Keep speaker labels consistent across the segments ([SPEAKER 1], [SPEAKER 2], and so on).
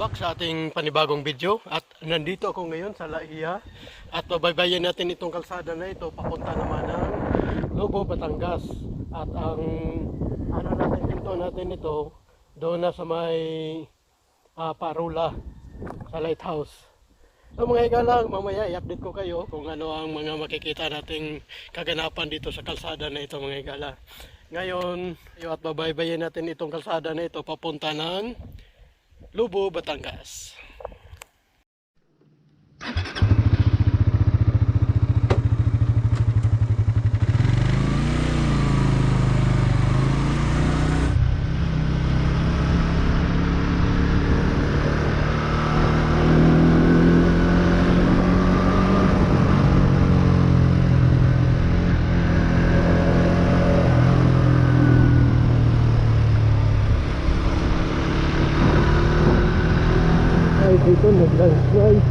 [SPEAKER 1] back sa ating panibagong video. At nandito ako ngayon sa Laia. At babaybayin natin itong kalsada na ito papunta naman ng Lobo, Batangas. At ang pinto natin ito doon na sa may Parula sa lighthouse. So mga higalang, mamaya i-update ko kayo kung ano ang mga makikita nating kaganapan dito sa kalsada na ito mga higala. Ngayon, at babaybayin natin itong kalsada na ito papunta ng Lobo, Batangas. Dito nag-landslide.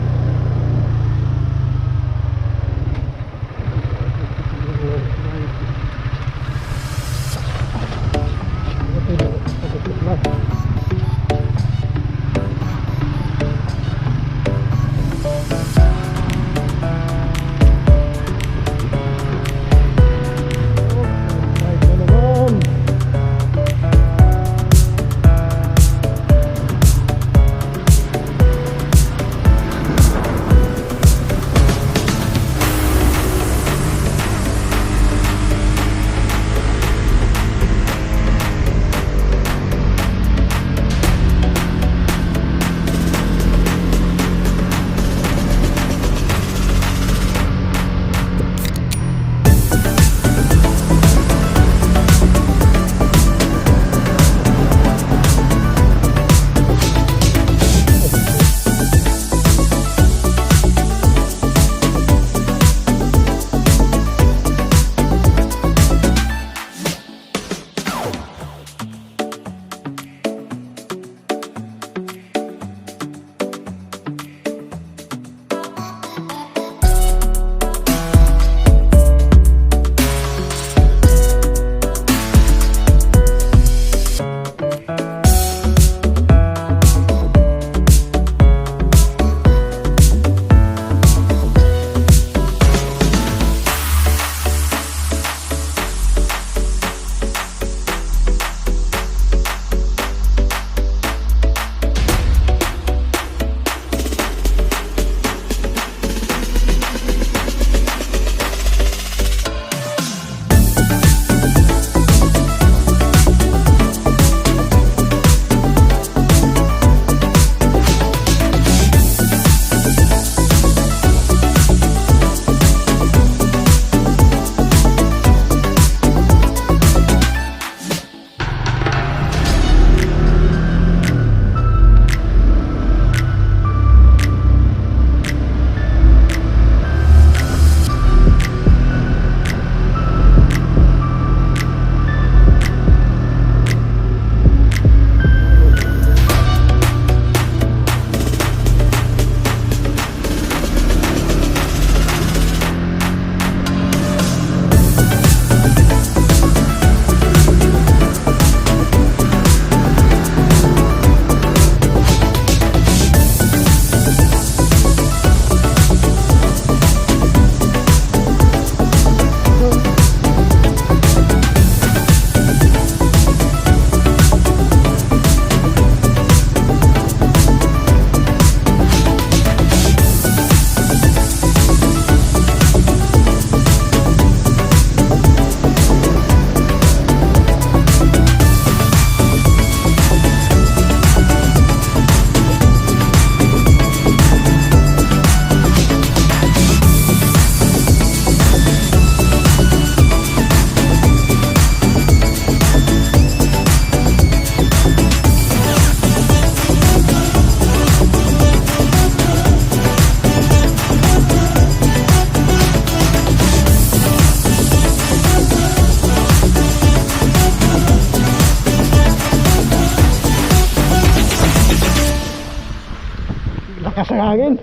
[SPEAKER 1] Lakas ang hangin.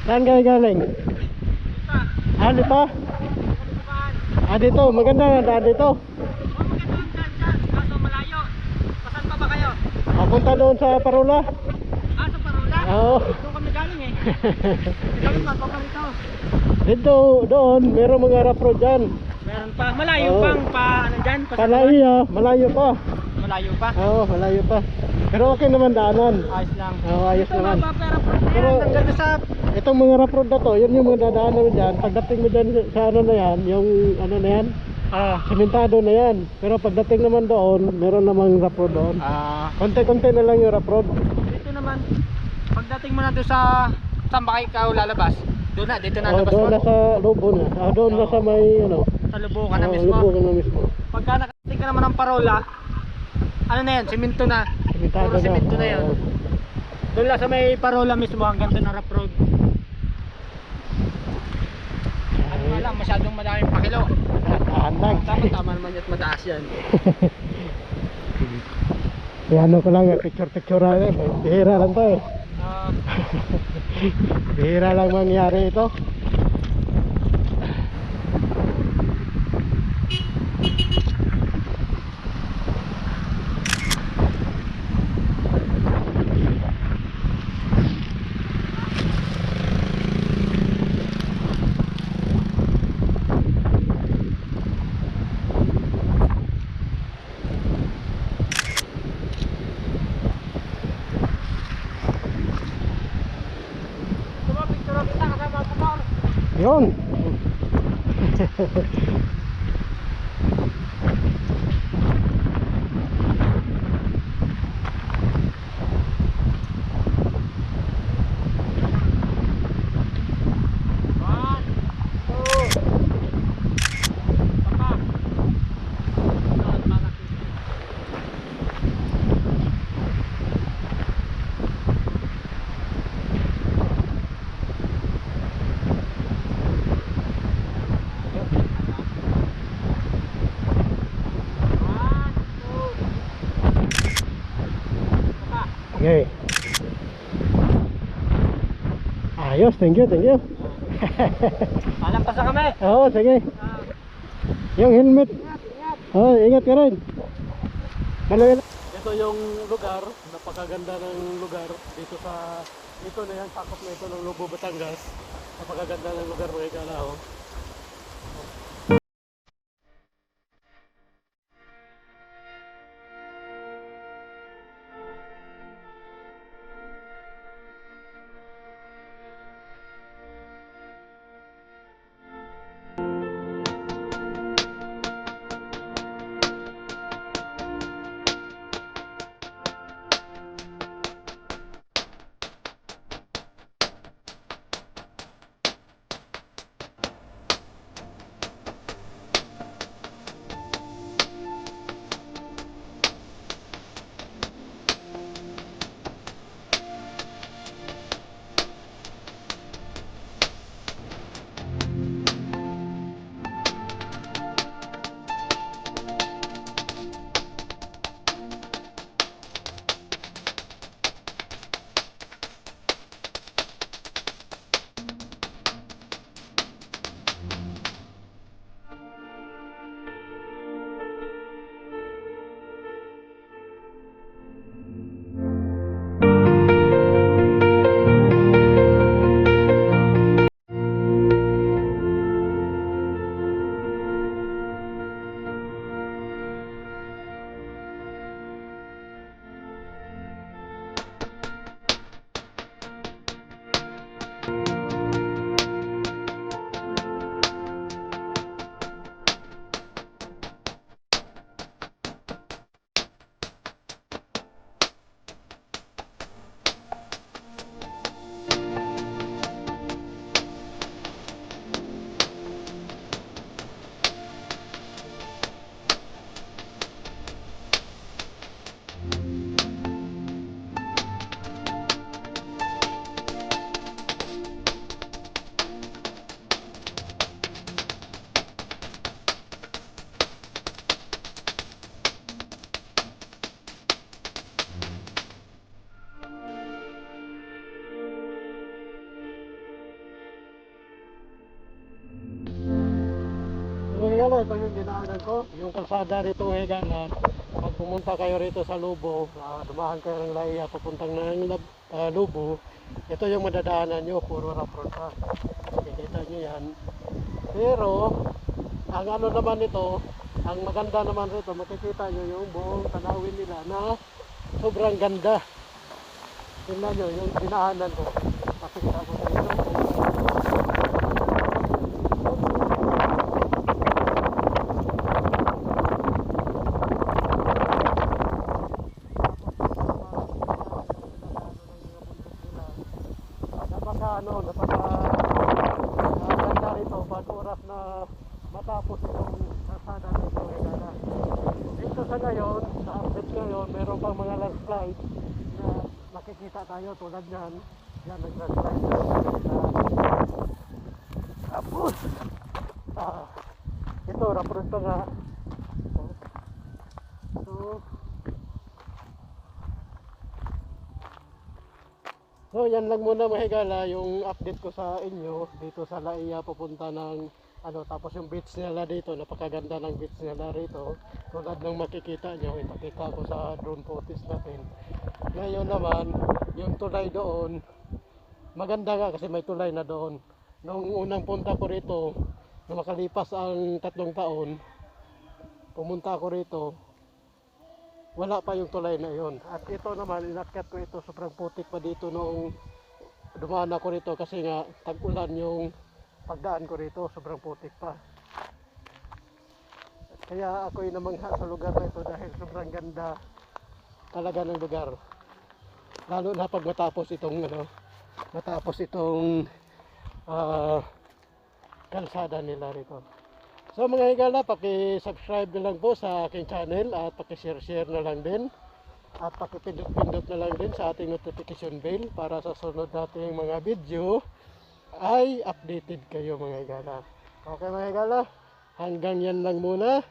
[SPEAKER 1] Saan kayo galing? Dito? Dito, maganda na dito.
[SPEAKER 2] Kaso malayo. Pasan pa ba kayo?
[SPEAKER 1] papunta doon sa Parola.
[SPEAKER 2] Ah, sa Parola?
[SPEAKER 1] Oo.
[SPEAKER 2] Doon kami galing eh. Kami magpaparito.
[SPEAKER 1] Dito, doon, meron mga rough road dyan.
[SPEAKER 2] Meron pa. Malayo
[SPEAKER 1] Oo.
[SPEAKER 2] pang ano dyan?
[SPEAKER 1] Palaya, malayo pa.
[SPEAKER 2] Malayo pa.
[SPEAKER 1] Oo, malayo pa. Pero okay naman daanan.
[SPEAKER 2] Ayos lang.
[SPEAKER 1] Oo, ayos
[SPEAKER 2] Ito
[SPEAKER 1] naman.
[SPEAKER 2] mga pera po. Pero
[SPEAKER 1] Pero-
[SPEAKER 2] hanggang doon sa
[SPEAKER 1] Itong mga rough road na to, yun yung mga dadaanan mo dyan. Pagdating mo dyan sa ano na yan, yung ano na yan, sementado na yan. Pero pagdating naman doon, meron namang rough road doon. Konti-konti na lang yung rough road.
[SPEAKER 2] dito naman. Pagdating mo na doon sa saan ba kayo lalabas? Doon na, dito na
[SPEAKER 1] Oh,
[SPEAKER 2] labas
[SPEAKER 1] doon
[SPEAKER 2] mo.
[SPEAKER 1] na sa lobo na. Doon na sa may ano.
[SPEAKER 2] Sa Lubukan na
[SPEAKER 1] Oh,
[SPEAKER 2] mismo.
[SPEAKER 1] Lubukan na mismo.
[SPEAKER 2] Pagka nakarating ka naman ng Parola, ano na yan, simento na.
[SPEAKER 1] Sementado
[SPEAKER 2] Puro
[SPEAKER 1] na.
[SPEAKER 2] simento na yun.
[SPEAKER 1] Oo.
[SPEAKER 2] Doon lang sa may Parola mismo hanggang doon na rough road. Ano nga lang, masyadong madaming pakilo.
[SPEAKER 1] Handag.
[SPEAKER 2] Tama naman yan at mataas yan.
[SPEAKER 1] Ano ko lang, picture-picture lang. Bihira lang to eh.
[SPEAKER 2] Ah,
[SPEAKER 1] Bihira lang mangyari ito.
[SPEAKER 2] picture kita kasama ko mo.
[SPEAKER 1] Yun.
[SPEAKER 2] One, two. Papa. Saan ba natin? One, two. Papa.
[SPEAKER 1] Okay. Ayos, thank you, thank you.
[SPEAKER 2] Alampas na kami.
[SPEAKER 1] Oo, sige.
[SPEAKER 2] Ah,
[SPEAKER 1] Yung helmet.
[SPEAKER 2] ingat, ingat.
[SPEAKER 1] Oh, ingat ka rin. Manuel. Ito yung lugar, napakaganda ng lugar dito sa ito na yan, sakop na ito ng Lobo, Batangas. Napakaganda ng lugar mga ikalaw. Ito yung dinaanan ko, yung kalsada rito ng Higalan. pag pumunta kayo rito sa Lubo, dumahan kayo ng Laiya papuntang ng Lubo, ito yung madadaanan nyo, puro rough road pa. Kikita nyo yan. Pero ang ano naman ito, ang maganda naman rito, makikita nyo yung buong tanawin nila na sobrang ganda. Tingnan nyo yung dinaanan ko. Pakita ko sa inyo. Napaka rito pag oras na matapos itong kalsada nito Higala. Dito sa ngayon, sa update ngayon, meron pang mga landslide na makikita tayo tulad yan. Yan ang landslide na tapos ito, rapid pa nga. So yan lang muna mga higala yung update ko sa inyo dito sa Laiya papunta ng ano, tapos yung beach nila dito, napakaganda ng beach nila rito tulad ng makikita nyo, ipakita ko sa drone photos natin. Ngayon naman yung tulay doon maganda nga kasi may tulay na doon. Nung unang punta ko rito na makalipas ang 3 taon, pumunta ako rito, wala pa yung tulay na yon. At ito naman, inakyat ko ito, sobrang putik pa dito noong dumaan ako rito kasi nga tag-ulan yung pagdaan ko rito, sobrang putik pa. Kaya ako'y namangha sa lugar na ito dahil sobrang ganda talaga ng lugar. Lalo na pag matapos itong kalsada nila rito. So mga higala, paki-subscribe na lang po sa aking channel at paki-share na lang din at paki-pindot na lang din sa ating notification bell para sa sunod nating mga video ay updated kayo mga higala. Okay mga higala, hanggang yan lang muna.